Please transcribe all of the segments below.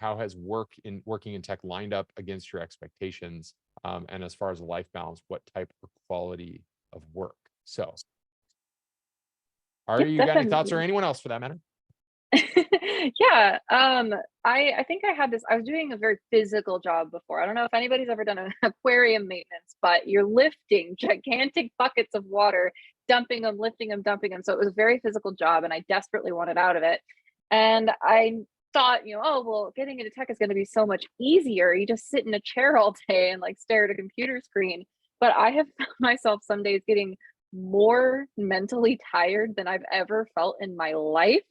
how has working in tech lined up against your expectations? And as far as life balance, what type or quality of work? So, Yep, you got any thoughts, or definitely. anyone else for that matter? Yeah, I think I had this. I was doing a very physical job before. I don't know if anybody's ever done an aquarium maintenance, but you're lifting gigantic buckets of water, dumping them, lifting them, dumping them. So it was a very physical job, and I desperately wanted out of it. And I thought, oh, well, getting into tech is going to be so much easier. You just sit in a chair all day and like stare at a computer screen. But I have found myself some days getting more mentally tired than I've ever felt in my life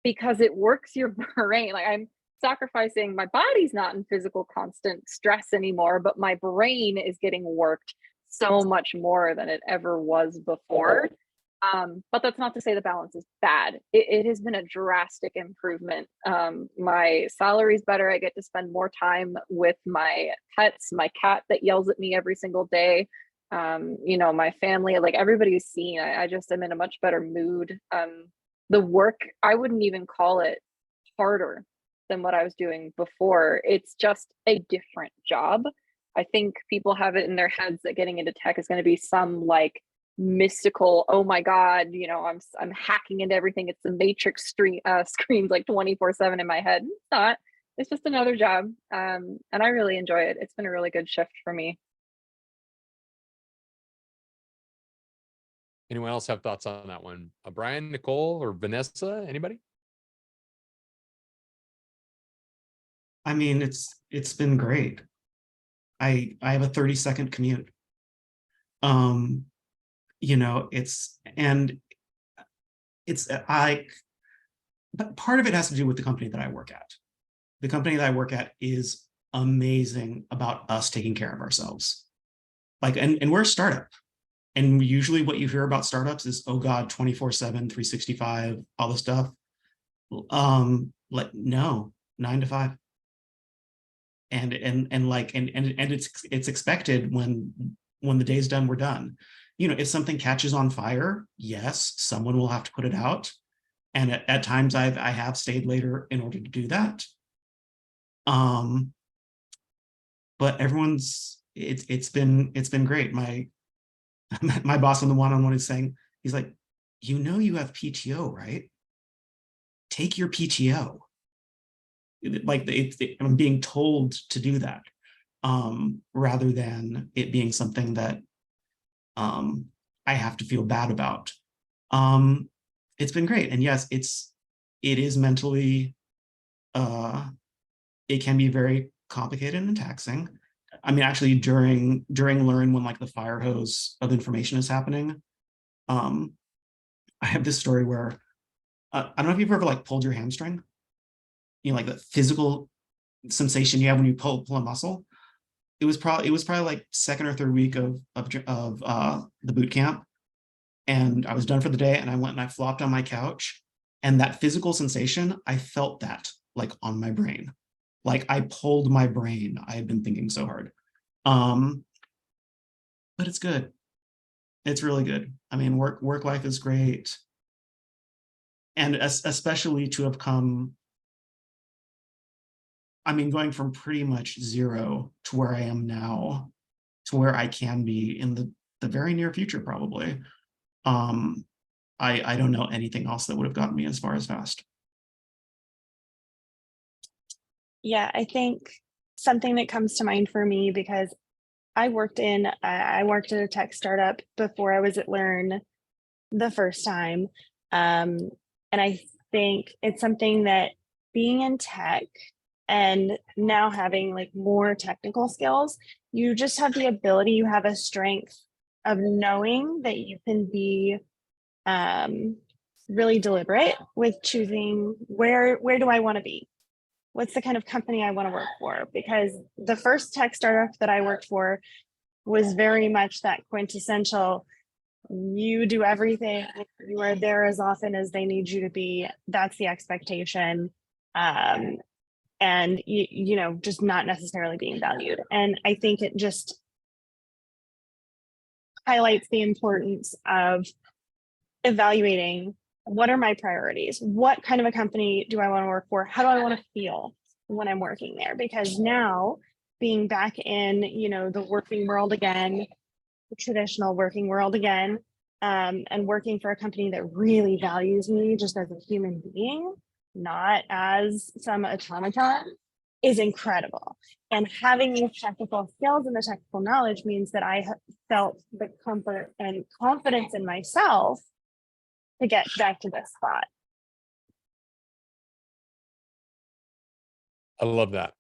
because it works your brain. Like I'm sacrificing my body's not in physical constant stress anymore, but my brain is getting worked so much more than it ever was before. But that's not to say the balance is bad. It has been a drastic improvement. My salary's better. I get to spend more time with my pets, my cat that yells at me every single day. My family, like everybody's seen. I just am in a much better mood. The work, I wouldn't even call it harder than what I was doing before. It's just a different job. I think people have it in their heads that getting into tech is going to be some like mystical, oh my god, I'm hacking into everything. It's the Matrix screams like 24/7 in my head. It's not. It's just another job, and I really enjoy it. It's been a really good shift for me. Anyone else have thoughts on that one? Brian, Nicole, or Vanessa? Anybody? I mean, it's been great. I have a 30-second commute. But part of it has to do with the company that I work at. The company that I work at is amazing about us taking care of ourselves. Like, and we're a startup. And usually what you hear about startups is, oh God, 24/7, 365, all this stuff. Like, no, 9 to 5. And it's expected when the day's done, we're done. If something catches on fire, yes, someone will have to put it out. And at times I have stayed later in order to do that. But it's been great. My boss on the one-on-one is saying, he's like, you have PTO, right? Take your PTO. Like I'm being told to do that, rather than it being something that I have to feel bad about. It's been great. And yes, it is mentally, it can be very complicated and taxing. I mean, actually during Learn, when like the fire hose of information is happening, I have this story where, I don't know if you've ever like pulled your hamstring, like the physical sensation you have when you pull a muscle. It was probably like second or third week of the boot camp. And I was done for the day, and I went and I flopped on my couch, and that physical sensation, I felt that like on my brain. Like I pulled my brain. I had been thinking so hard. But it's good. It's really good. I mean, work life is great. And especially to have come, I mean, going from pretty much zero to where I am now, to where I can be in the very near future, probably. I don't know anything else that would have gotten me as far as fast. Yeah, I think something that comes to mind for me, because I worked at a tech startup before I was at Learn the first time. And I think it's something that being in tech and now having like more technical skills, you just have the ability, you have a strength of knowing that you can be really deliberate with choosing where do I want to be? What's the kind of company I want to work for? Because the first tech startup that I worked for was very much that quintessential, you do everything, you are there as often as they need you to be. That's the expectation. And just not necessarily being valued. And I think it just highlights the importance of evaluating, what are my priorities? What kind of a company do I want to work for? How do I want to feel? when I'm working there, because now being back in, you know, the working world again, the traditional working world again, and working for a company that really values me just as a human being, not as some automaton, is incredible. And having these technical skills and the technical knowledge means that I felt the comfort and confidence in myself to get back to this spot. I love that.